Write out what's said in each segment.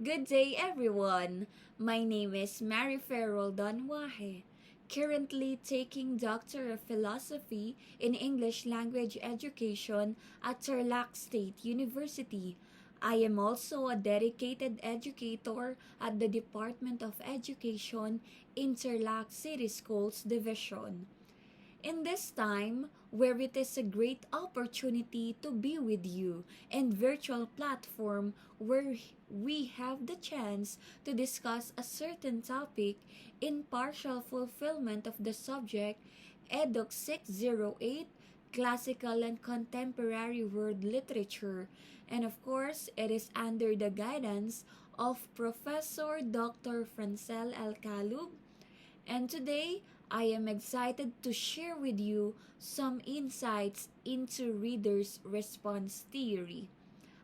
Good day, everyone. My name is Mary Farrell Donwahe, currently taking Doctor of Philosophy in English Language Education at Tarlac State University. I am also a dedicated educator at the Department of Education in Tarlac City Schools Division. In this time, where it is a great opportunity to be with you and virtual platform where we have the chance to discuss a certain topic in partial fulfillment of the subject EDUC 608 Classical and Contemporary World Literature, and of course it is under the guidance of Professor Dr. Francel Alcalub, and today, I am excited to share with you some insights into readers' response theory.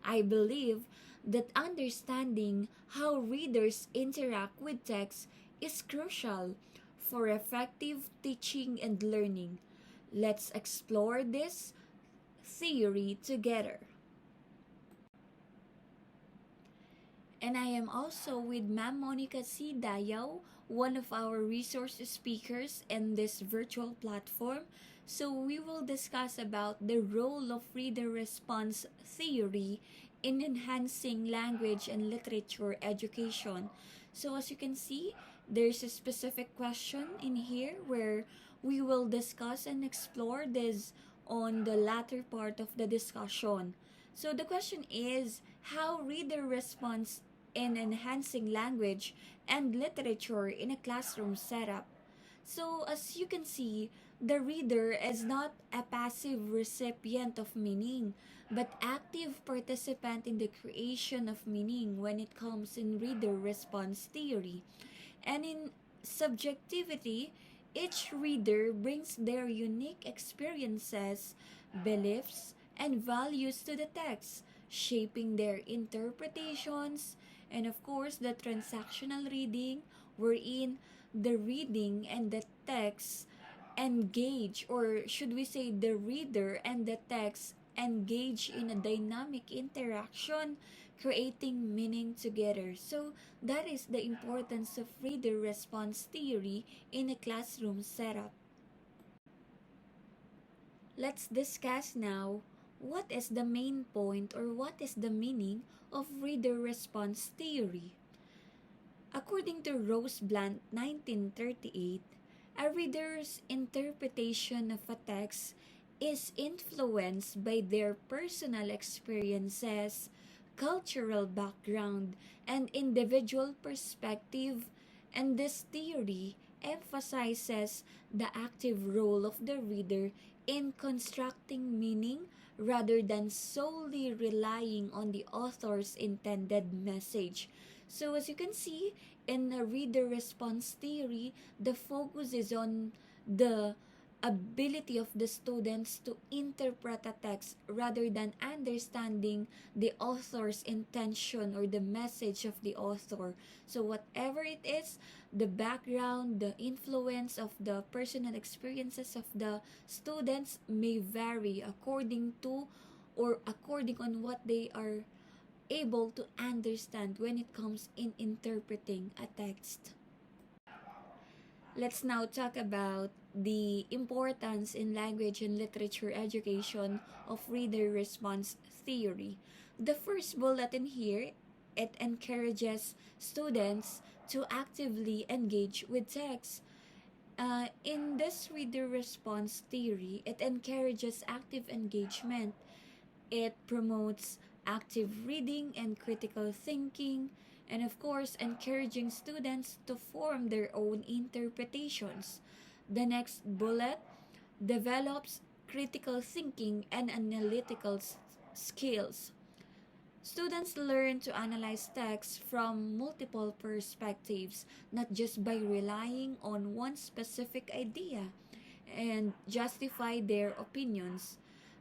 I believe that understanding how readers interact with text is crucial for effective teaching and learning. Let's explore this theory together. And I am also with Ma'am Monica C. Dayaw, one of our resource speakers in this virtual platform. So we will discuss about the role of reader response theory in enhancing language and literature education. So as you can see, there's a specific question in here where we will discuss and explore this on the latter part of the discussion. So the question is how reader response in enhancing language and literature in a classroom setup. So as you can see, the reader is not a passive recipient of meaning, but active participant in the creation of meaning when it comes in reader response theory. And in subjectivity, each reader brings their unique experiences, beliefs, and values to the text, shaping their interpretations, and of course, the transactional reading, wherein the reading and the text engage, or should we say, the reader and the text engage in a dynamic interaction, creating meaning together. So, that is the importance of reader response theory in a classroom setup. Let's discuss now what is the main point or what is the meaning of reader response theory. According to Roseblant 1938, a reader's interpretation of a text is influenced by their personal experiences, cultural background, and individual perspective, and this theory emphasizes the active role of the reader in constructing meaning rather than solely relying on the author's intended message. So, as you can see, in a reader response theory, the focus is on the ability of the students to interpret a text rather than understanding the author's intention or the message of the author. So whatever it is, the background, the influence of the personal experiences of the students may vary according to or according on what they are able to understand when it comes in interpreting a text. Let's now talk about the importance in language and literature education of reader response theory. The first bullet in here, it encourages students to actively engage with text. In this reader response theory, it encourages active engagement. It promotes active reading and critical thinking, and of course, encouraging students to form their own interpretations. The next bullet develops critical thinking and analytical skills. Students learn to analyze text from multiple perspectives, not just by relying on one specific idea, and justify their opinions.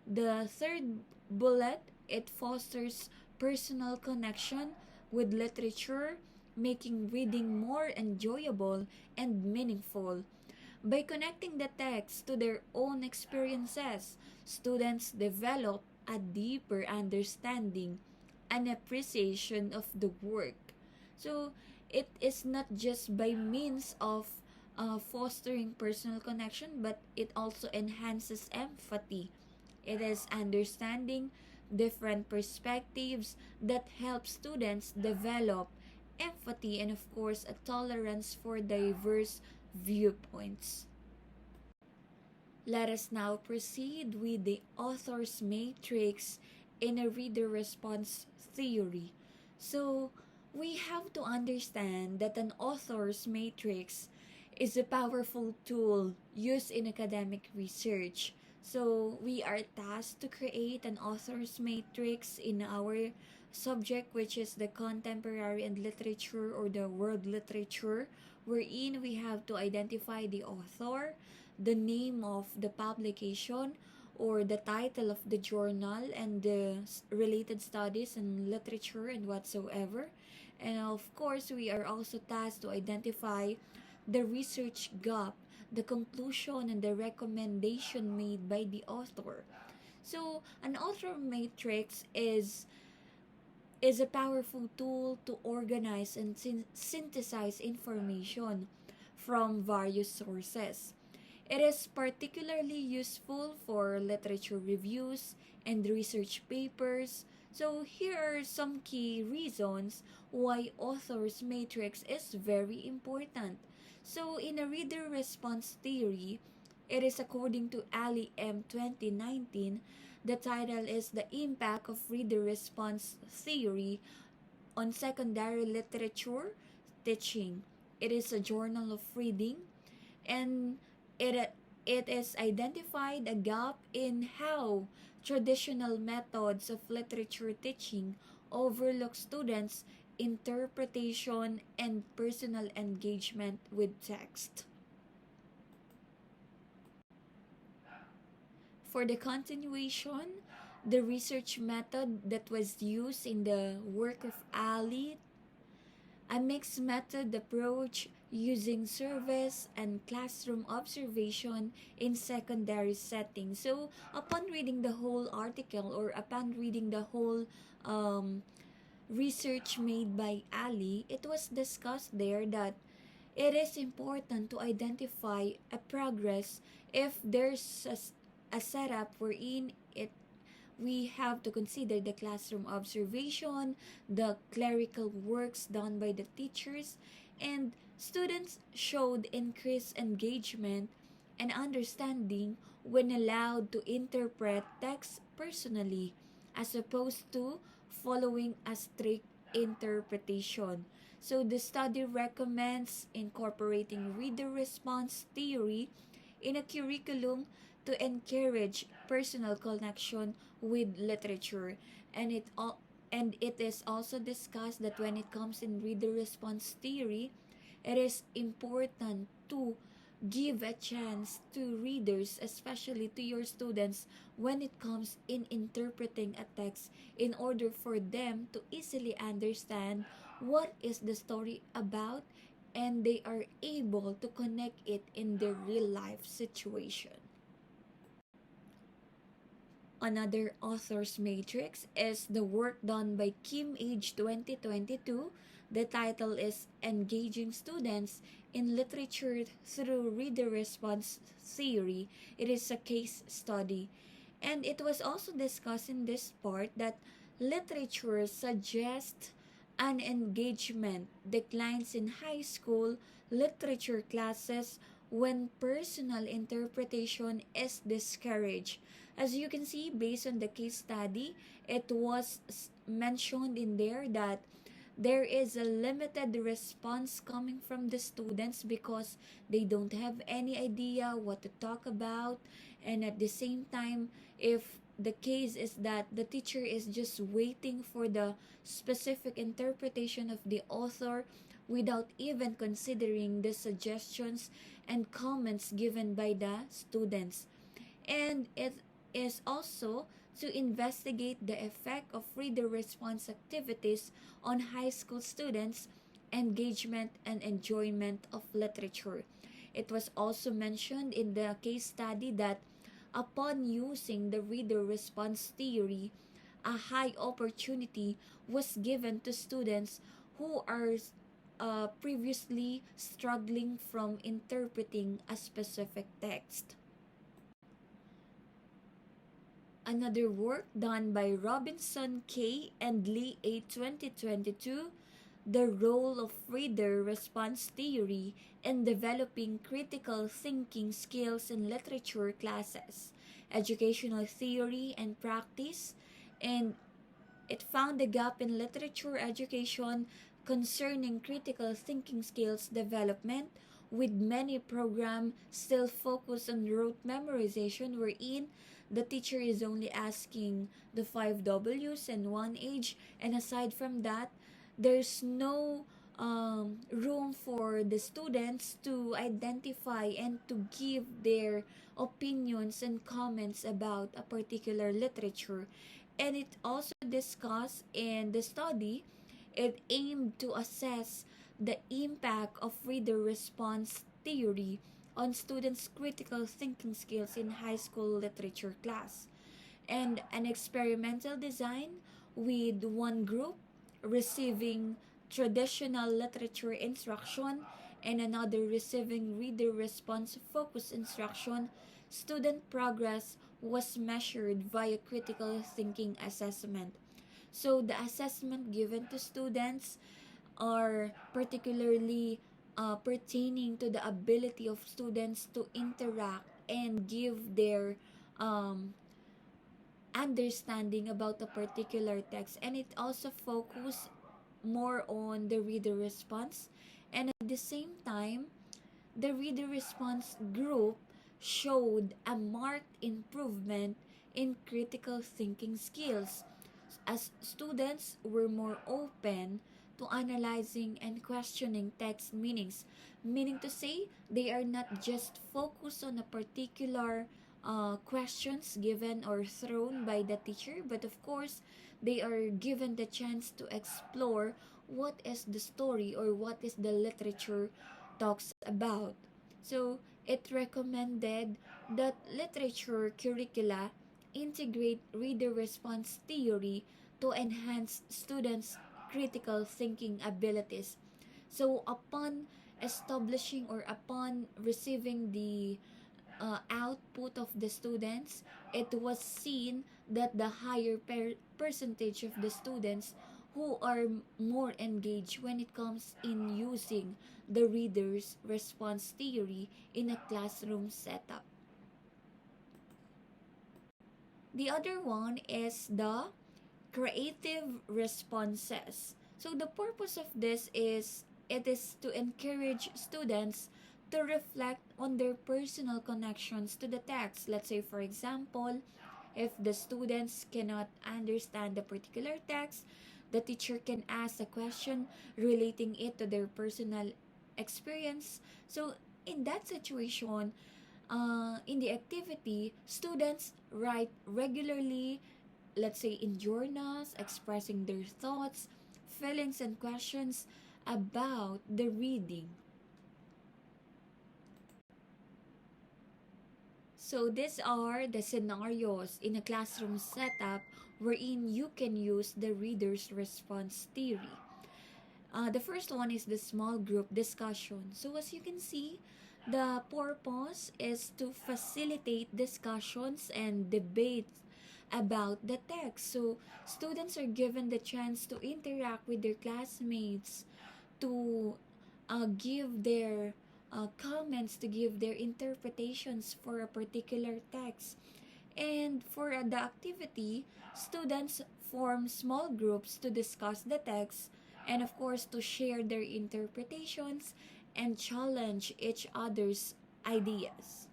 The third bullet, it fosters personal connection with literature, making reading more enjoyable and meaningful. By connecting the text to their own experiences, students develop a deeper understanding and appreciation of the work. So it is not just by means of fostering personal connection, but it also enhances empathy. It is understanding different perspectives that help students develop empathy and, of course, a tolerance for diverse viewpoints. Let us now proceed with the author's matrix in a reader response theory. So, we have to understand that an author's matrix is a powerful tool used in academic research. So, we are tasked to create an author's matrix in our subject, which is the contemporary and literature or the world literature, wherein we have to identify the author, the name of the publication, or the title of the journal, and the related studies and literature and whatsoever. And of course, we are also tasked to identify the research gap, the conclusion, and the recommendation made by the author. So, an author matrix is a powerful tool to organize and synthesize information from various sources. It is particularly useful for literature reviews and research papers. So, here are some key reasons why author's matrix is very important. So, in a reader response theory, it is according to Ali M. 2019, the title is The Impact of Reader Response Theory on Secondary Literature Teaching. It is a journal of reading, and it it is identified a gap in how traditional methods of literature teaching overlook students' interpretation and personal engagement with text. For the continuation, the research method that was used in the work of Ali, a mixed method approach using surveys and classroom observation in secondary settings. So, upon reading the whole article or upon reading the whole research made by Ali, it was discussed there that it is important to identify a progress if there's a setup wherein it we have to consider the classroom observation, the clerical works done by the teachers, and students showed increased engagement and understanding when allowed to interpret text personally as opposed to following a strict interpretation. So the study recommends incorporating reader response theory in a curriculum to encourage personal connection with literature, and it is also discussed that when it comes in reader response theory, it is important to give a chance to readers, especially to your students, when it comes in interpreting a text in order for them to easily understand what is the story about, and they are able to connect it in their real life situation. Another author's matrix is the work done by Kim Age 2022. The title is Engaging Students in Literature Through Reader Response Theory. It is a case study. And it was also discussed in this part that literature suggests an engagement declines in high school literature classes when personal interpretation is discouraged. As you can see, based on the case study, it was mentioned in there that there is a limited response coming from the students because they don't have any idea what to talk about, and at the same time, if the case is that the teacher is just waiting for the specific interpretation of the author without even considering the suggestions and comments given by the students. And it is also to investigate the effect of reader response activities on high school students' engagement and enjoyment of literature. It was also mentioned in the case study that upon using the reader response theory, a high opportunity was given to students who are previously struggling from interpreting a specific text. Another work done by Robinson K. and Lee A. 2022, the role of reader response theory in developing critical thinking skills in literature classes, educational theory and practice, and it found a gap in literature education concerning critical thinking skills development, with many programs still focused on rote memorization wherein the teacher is only asking the 5 W's and 1 H, and aside from that, there's no room for the students to identify and to give their opinions and comments about a particular literature. And it also discussed in the study, it aimed to assess the impact of reader response theory on students' critical thinking skills in high school literature class, and an experimental design with one group receiving traditional literature instruction and another receiving reader response focused instruction. Student progress was measured via critical thinking assessment. So the assessment given to students are particularly pertaining to the ability of students to interact and give their um, understanding about a particular text, and it also focus more on the reader response. And at the same time, the reader response group showed a marked improvement in critical thinking skills as students were more open to analyzing and questioning text meanings. Meaning to say, they are not just focused on a particular questions given or thrown by the teacher, but of course, they are given the chance to explore what is the story or what is the literature talks about. So, it recommended that literature curricula integrate reader response theory to enhance students' critical thinking abilities. So, upon establishing or upon receiving the output of the students, it was seen that the higher percentage of the students who are more engaged when it comes in using the reader's response theory in a classroom setup. The other one is the creative responses. So the purpose of this is it is to encourage students to reflect on their personal connections to the text. Let's say for example, if the students cannot understand the particular text, the teacher can ask a question relating it to their personal experience. So in that situation, in the activity, students write regularly, let's say in journals, expressing their thoughts, feelings, and questions about the reading. So these are the scenarios in a classroom setup wherein you can use the reader's response theory. The first one is the small group discussion. So as you can see, the purpose is to facilitate discussions and debates about the text. So students are given the chance to interact with their classmates, to give their comments, to give their interpretations for a particular text. And for the activity, students form small groups to discuss the text and, of course, to share their interpretations and challenge each other's ideas.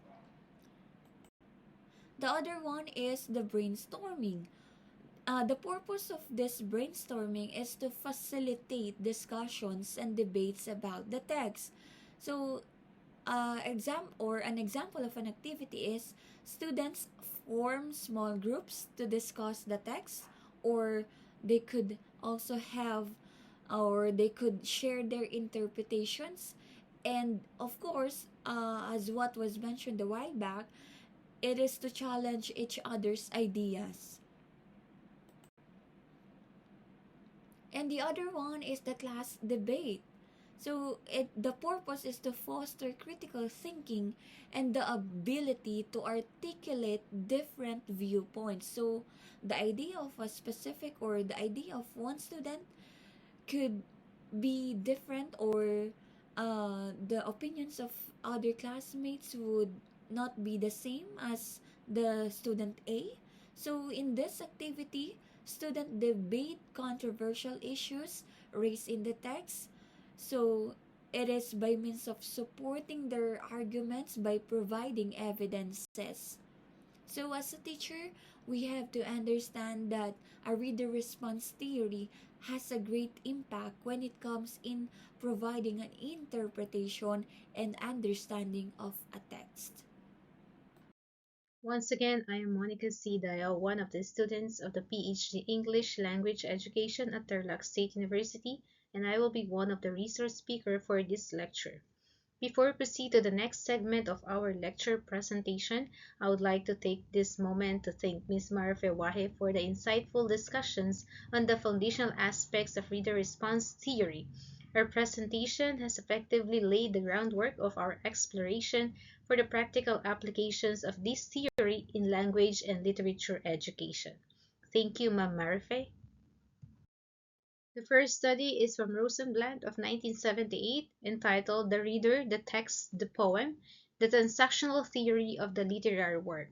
The other one is the brainstorming. The purpose of this brainstorming is to facilitate discussions and debates about the text. So, an example of an activity is students form small groups to discuss the text, or they could also have, or they could share their interpretations, and of course, as what was mentioned a while back, it is to challenge each other's ideas. And the other one is the class debate. So the purpose is to foster critical thinking and the ability to articulate different viewpoints. So the idea of a specific or the idea of one student could be different, or the opinions of other classmates would not be the same as the student A. So in this activity, student debate controversial issues raised in the text. So it is by means of supporting their arguments by providing evidences. So, as a teacher, we have to understand that a reader response theory has a great impact when it comes in providing an interpretation and understanding of a text. Once again, I am Monica C. Dial, one of the students of the PhD English Language Education at Tarlac State University, and I will be one of the resource speaker for this lecture. Before we proceed to the next segment of our lecture presentation, I would like to take this moment to thank Ms. Marife Wahe for the insightful discussions on the foundational aspects of reader response theory. Her presentation has effectively laid the groundwork of our exploration for the practical applications of this theory in language and literature education. Thank you, Ma'am Marife. The first study is from Rosenblatt of 1978, entitled The Reader, the Text, the Poem, the Transactional Theory of the Literary Work.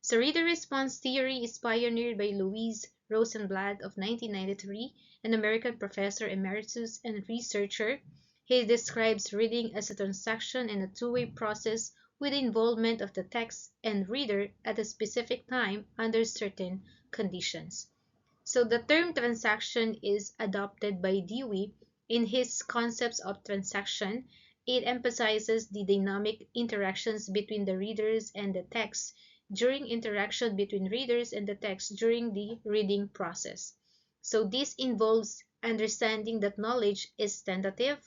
So reader response theory is pioneered by Louis Rosenblatt of 1993, an American professor emeritus and researcher. He describes reading as a transaction and a two-way process with the involvement of the text and reader at a specific time under certain conditions. So the term transaction is adopted by Dewey in his concepts of transaction. It emphasizes the dynamic interactions between the readers and the text during interaction between readers and the text during the reading process. So this involves understanding that knowledge is tentative,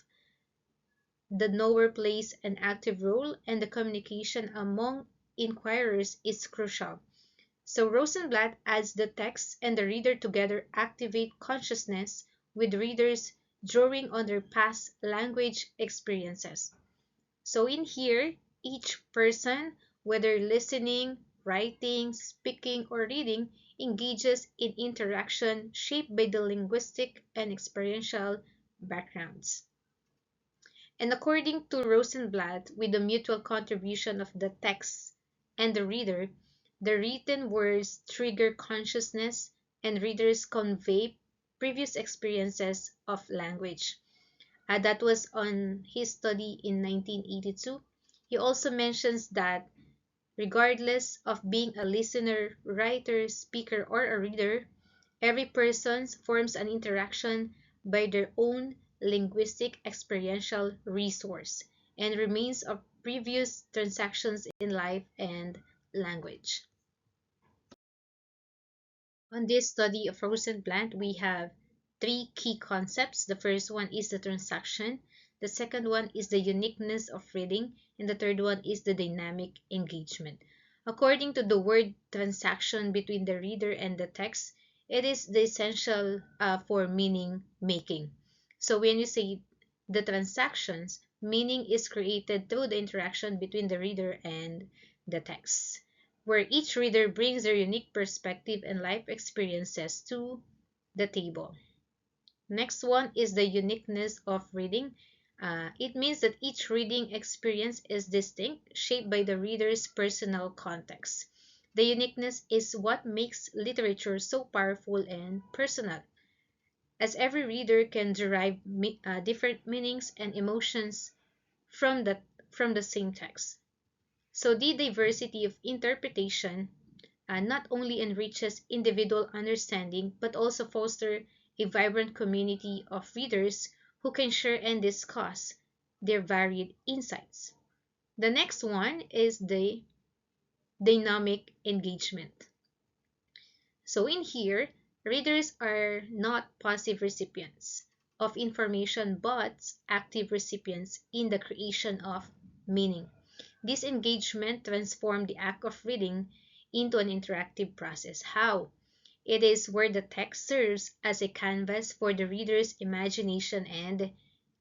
the knower plays an active role, and the communication among inquirers is crucial. So Rosenblatt adds the text and the reader together activate consciousness, with readers drawing on their past language experiences. So in here, each person, whether listening, writing, speaking, or reading, engages in interaction shaped by the linguistic and experiential backgrounds. And according to Rosenblatt, with the mutual contribution of the text and the reader, the written words trigger consciousness and readers convey previous experiences of language. That was on his study in 1982. He also mentions that regardless of being a listener, writer, speaker, or a reader, every person forms an interaction by their own linguistic experiential resource and remains of previous transactions in life and language. On this study of Rosenblatt, we have three key concepts. The first one is the transaction, the second one is the uniqueness of reading, and the third one is the dynamic engagement. According to the word transaction between the reader and the text, it is the essential for meaning making. So when you say the transactions, meaning is created through the interaction between the reader and the text, where each reader brings their unique perspective and life experiences to the table. Next one is the uniqueness of reading. It means that each reading experience is distinct, shaped by the reader's personal context. The uniqueness is what makes literature so powerful and personal, as every reader can derive different meanings and emotions from the same text. So the diversity of interpretation not only enriches individual understanding but also foster a vibrant community of readers who can share and discuss their varied insights. The next one is the dynamic engagement. So in here, readers are not passive recipients of information but active recipients in the creation of meaning. This engagement transforms the act of reading into an interactive process. How? It is where the text serves as a canvas for the reader's imagination and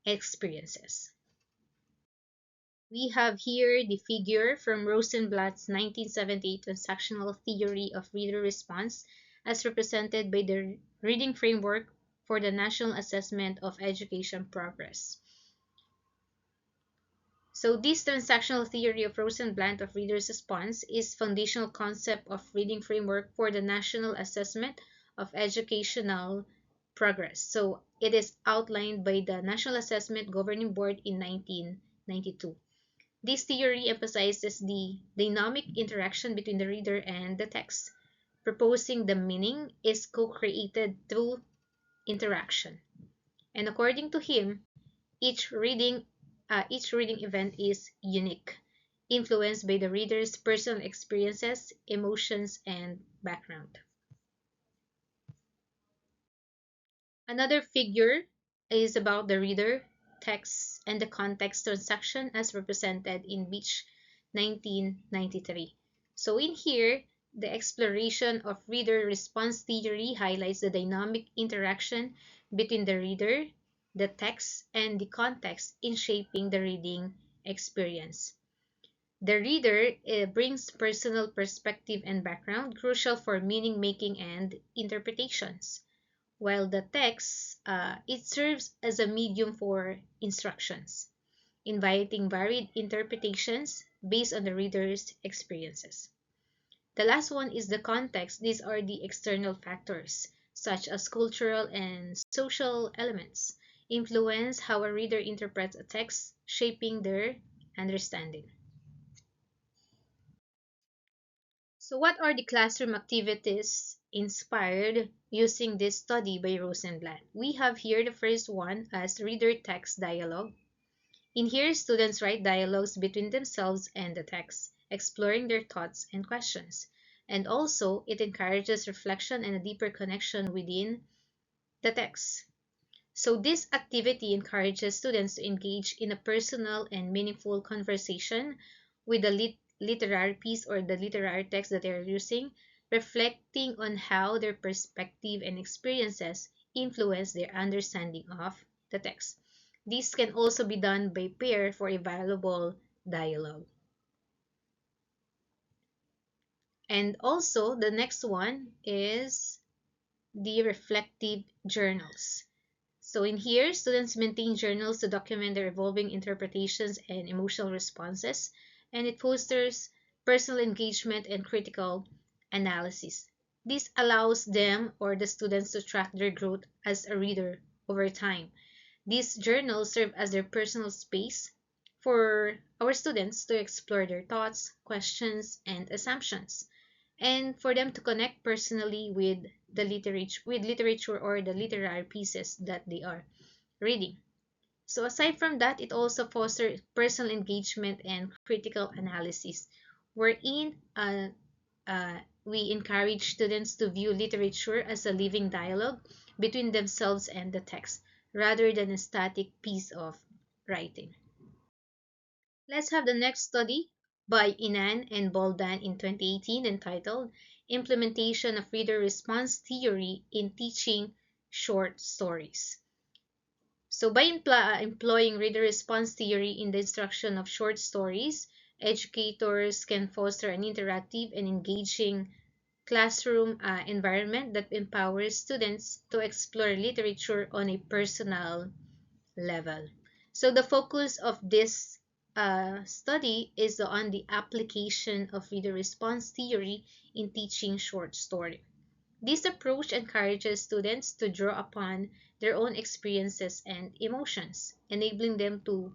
experiences. We have here the figure from Rosenblatt's 1978 transactional theory of reader response as represented by the reading framework for the National Assessment of Education Progress. So this transactional theory of Rosenblatt of reader's response is foundational concept of reading framework for the National Assessment of Educational Progress. So it is outlined by the National Assessment Governing Board in 1992. This theory emphasizes the dynamic interaction between the reader and the text, proposing the meaning is co-created through interaction. And according to him, each reading, each reading event is unique, influenced by the reader's personal experiences, emotions, and background. Another figure is about the reader, text, and the context transaction as represented in Beach 1993. So in here, the exploration of reader response theory highlights the dynamic interaction between the reader, the text, and the context in shaping the reading experience. The reader brings personal perspective and background, crucial for meaning making and interpretations, while the text it serves as a medium for instructions, inviting varied interpretations based on the reader's experiences. The last one is the context. These are the external factors, such as cultural and social elements, influence how a reader interprets a text, shaping their understanding. So what are the classroom activities inspired using this study by Rosenblatt? We have here the first one as reader text dialogue. In here, students write dialogues between themselves and the text, exploring their thoughts and questions. And also, it encourages reflection and a deeper connection within the text. So this activity encourages students to engage in a personal and meaningful conversation with the literary piece or the literary text that they're using, reflecting on how their perspective and experiences influence their understanding of the text. This can also be done by pair for a valuable dialogue. And also, the next one is the reflective journals. So in here, students maintain journals to document their evolving interpretations and emotional responses, and it fosters personal engagement and critical analysis. This allows them or the students to track their growth as a reader over time. These journals serve as their personal space for our students to explore their thoughts, questions, and assumptions, and for them to connect personally with literature or the literary pieces that they are reading. So aside from that, it also fosters personal engagement and critical analysis, wherein we encourage students to view literature as a living dialogue between themselves and the text, rather than a static piece of writing. Let's have the next study by Inan and Boldan in 2018 entitled Implementation of Reader Response Theory in Teaching Short Stories. So by employing reader response theory in the instruction of short stories, educators can foster an interactive and engaging classroom environment that empowers students to explore literature on a personal level. So the focus of this study is on the application of reader response theory in teaching short story. This approach encourages students to draw upon their own experiences and emotions, enabling them to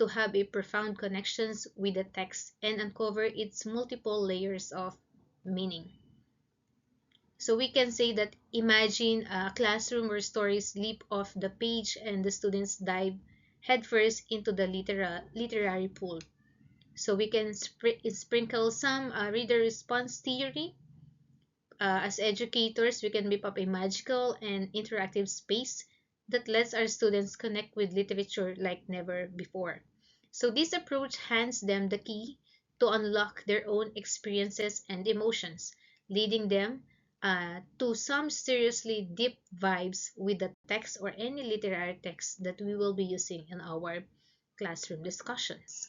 have a profound connections with the text and uncover its multiple layers of meaning. So we can say that imagine a classroom where stories leap off the page and the students dive headfirst into the literary pool. So we can sprinkle some reader response theory. As educators, we can whip up a magical and interactive space that lets our students connect with literature like never before. So this approach hands them the key to unlock their own experiences and emotions, leading them to some seriously deep vibes with the text or any literary text that we will be using in our classroom discussions.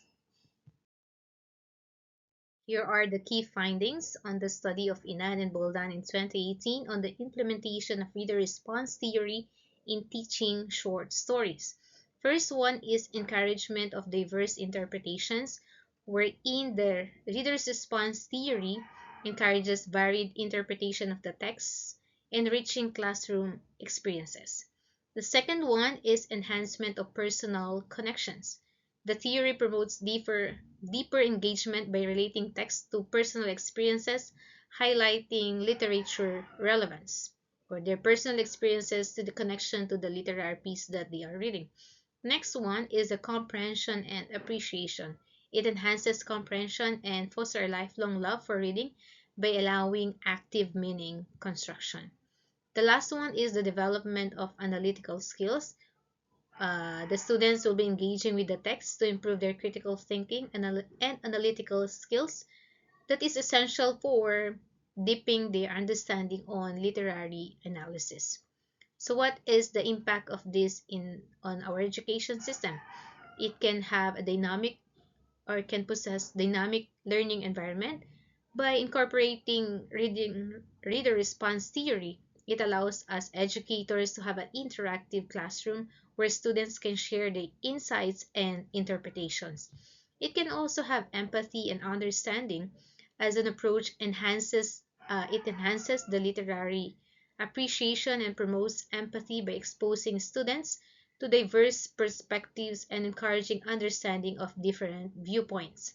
Here are the key findings on the study of Inan and Boldan in 2018 on the implementation of reader response theory in teaching short stories. First one is encouragement of diverse interpretations, wherein the reader's response theory encourages varied interpretation of the text, enriching classroom experiences. The second one is enhancement of personal connections. The theory promotes deeper engagement by relating text to personal experiences, highlighting literature relevance or their personal experiences to the connection to the literary piece that they are reading. Next one is the comprehension and appreciation. It enhances comprehension and fosters a lifelong love for reading by allowing active meaning construction. The last one is the development of analytical skills. The students will be engaging with the text to improve their critical thinking and analytical skills that is essential for deepening their understanding on literary analysis. So what is the impact of this on our education system? It can have a dynamic or can possess dynamic learning environment. By incorporating reader response theory, it allows us educators to have an interactive classroom where students can share their insights and interpretations. It can also have empathy and understanding as an approach enhances the literary appreciation and promotes empathy by exposing students to diverse perspectives and encouraging understanding of different viewpoints.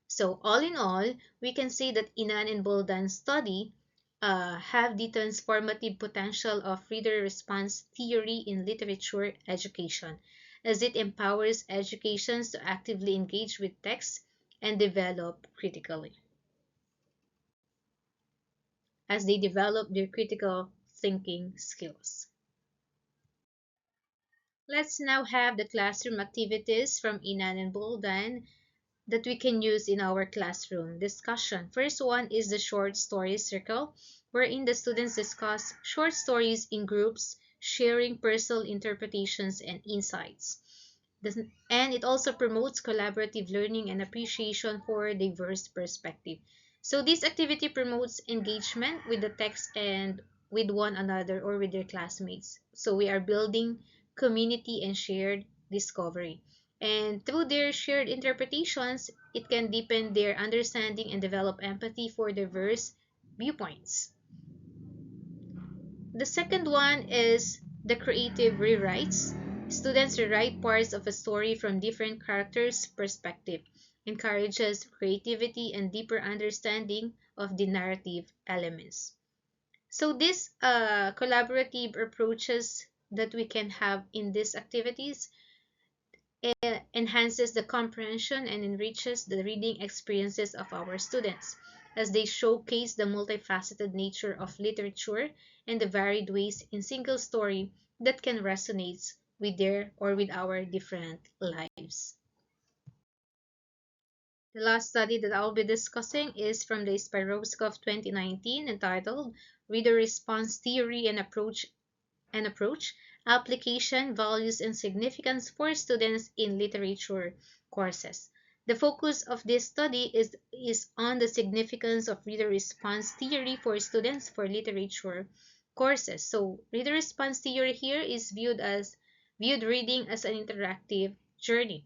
So all in all, we can say that Inan and Boldan's study have the transformative potential of reader response theory in literature education, as it empowers educations to actively engage with text and develop critically, as they develop their critical thinking skills. Let's now have the classroom activities from Inan and Boldan that we can use in our classroom discussion. First one is the short story circle, wherein the students discuss short stories in groups, sharing personal interpretations and insights. And it also promotes collaborative learning and appreciation for diverse perspective. So this activity promotes engagement with the text and with one another or with their classmates. So we are building community and shared discovery. And through their shared interpretations, it can deepen their understanding and develop empathy for diverse viewpoints. The second one is the creative rewrites. Students rewrite parts of a story from different characters' perspective, encourages creativity and deeper understanding of the narrative elements. So these collaborative approaches that we can have in these activities enhances the comprehension and enriches the reading experiences of our students as they showcase the multifaceted nature of literature and the varied ways in single story that can resonate with their or with our different lives. The last study that I'll be discussing is from the Spiroskov 2019 entitled Reader Response Theory and Approach, Application, Values, and Significance for Students in Literature Courses. The focus of this study is on the significance of reader response theory for students for literature courses. So reader response theory here is viewed reading as an interactive journey.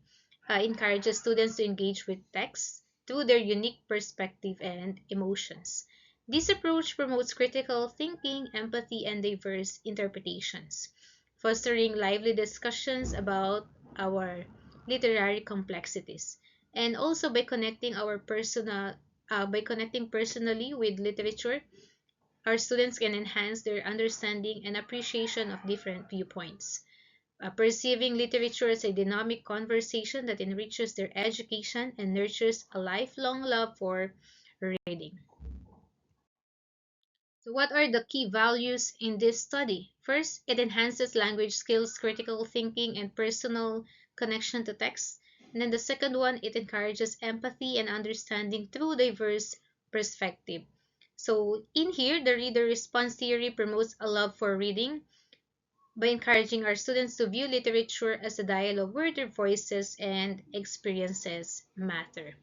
Encourages students to engage with text through their unique perspective and emotions. This approach promotes critical thinking, empathy, and diverse interpretations, fostering lively discussions about our literary complexities. And also by connecting personally with literature, our students can enhance their understanding and appreciation of different viewpoints, perceiving literature as a dynamic conversation that enriches their education and nurtures a lifelong love for reading. So what are the key values in this study? First, it enhances language skills, critical thinking, and personal connection to text. And then the second one, it encourages empathy and understanding through diverse perspective. So in here, the reader response theory promotes a love for reading by encouraging our students to view literature as a dialogue where their voices and experiences matter.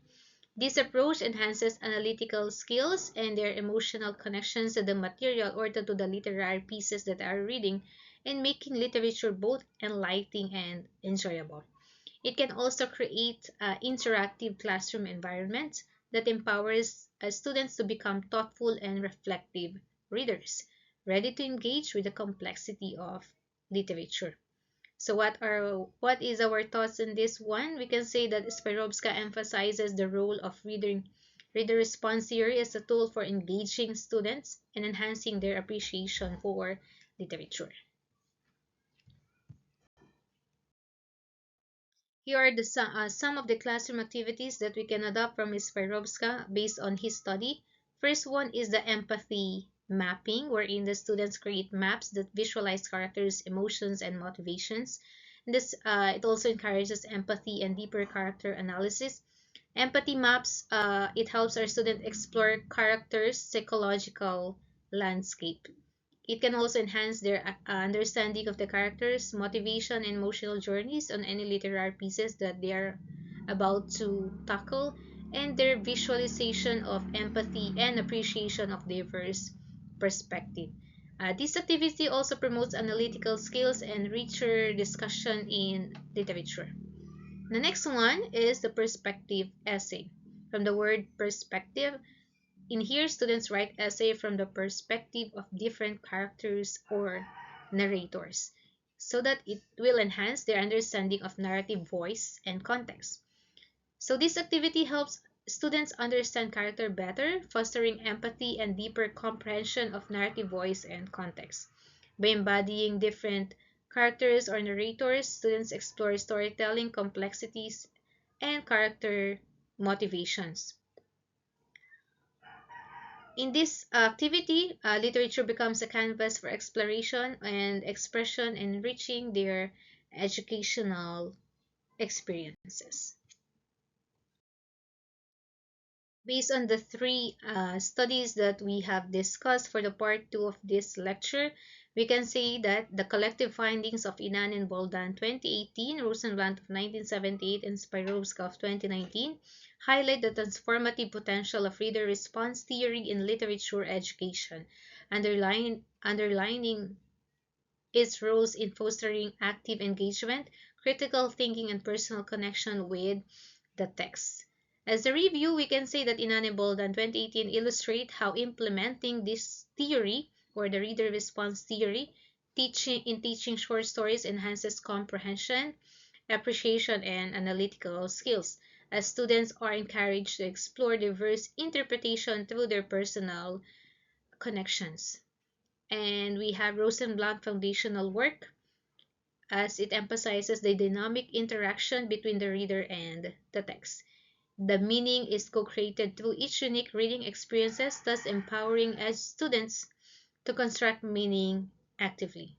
This approach enhances analytical skills and their emotional connections to the material or to the literary pieces that are reading, and making literature both enlightening and enjoyable. It can also create interactive classroom environments that empowers students to become thoughtful and reflective readers, ready to engage with the complexity of literature. So what is our thoughts on this one? We can say that Spirovska emphasizes the role of reader response theory as a tool for engaging students and enhancing their appreciation for literature. Here are some of the classroom activities that we can adopt from Ms. Spirovska based on his study. First one is the empathy mapping, wherein the students create maps that visualize characters' emotions and motivations. It also encourages empathy and deeper character analysis. Empathy maps, it helps our student explore characters' psychological landscape. It can also enhance their understanding of the characters, motivation, and emotional journeys on any literary pieces that they are about to tackle, and their visualization of empathy and appreciation of diverse perspective. This activity also promotes analytical skills and richer discussion in literature. The next one is the perspective essay. From the word perspective, in here, students write essay from the perspective of different characters or narrators so that it will enhance their understanding of narrative voice and context. So this activity helps students understand character better, fostering empathy and deeper comprehension of narrative voice and context. By embodying different characters or narrators, students explore storytelling complexities and character motivations. In this activity, literature becomes a canvas for exploration and expression, enriching their educational experiences. Based on the three studies that we have discussed for the part 2 of this lecture, we can say that the collective findings of Inan and Boldan 2018, Rosenblatt of 1978, and Spirovska of 2019 highlight the transformative potential of reader response theory in literature education, underlining its roles in fostering active engagement, critical thinking, and personal connection with the text. As a review, we can say that Inane Boldan 2018 illustrate how implementing this theory or the reader response theory teaching short stories enhances comprehension, appreciation, and analytical skills, as students are encouraged to explore diverse interpretation through their personal connections. And we have Rosenblatt foundational work, as it emphasizes the dynamic interaction between the reader and the text. The meaning is co-created through each unique reading experiences, thus empowering as students to construct meaning actively.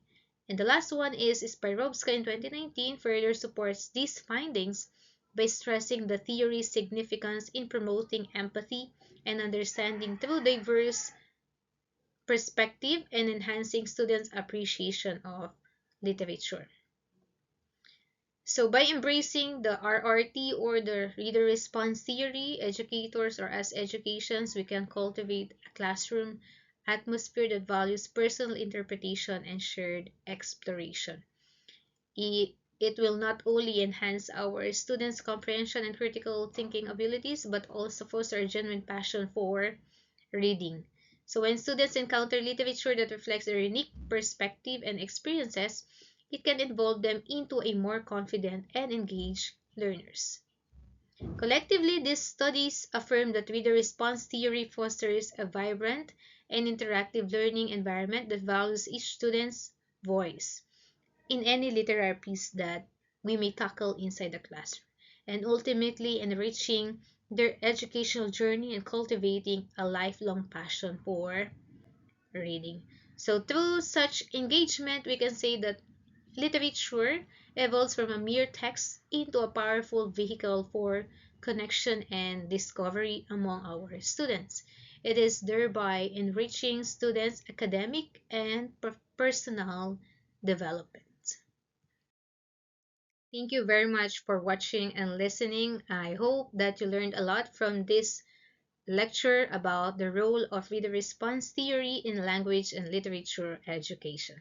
And the last one is Spirovska in 2019 further supports these findings by stressing the theory's significance in promoting empathy and understanding through diverse perspective and enhancing students' appreciation of literature. So by embracing the RRT or the reader response theory, educators or as educations, we can cultivate a classroom atmosphere that values personal interpretation and shared exploration. It will not only enhance our students' comprehension and critical thinking abilities, but also foster a genuine passion for reading. So when students encounter literature that reflects their unique perspective and experiences, it can involve them into a more confident and engaged learners. Collectively, these studies affirm that reader response theory fosters a vibrant and interactive learning environment that values each student's voice in any literary piece that we may tackle inside the classroom, and ultimately enriching their educational journey and cultivating a lifelong passion for reading. So through such engagement, we can say that literature evolves from a mere text into a powerful vehicle for connection and discovery among our students. It is thereby enriching students' academic and personal development. Thank you very much for watching and listening. I hope that you learned a lot from this lecture about the role of reader response theory in language and literature education.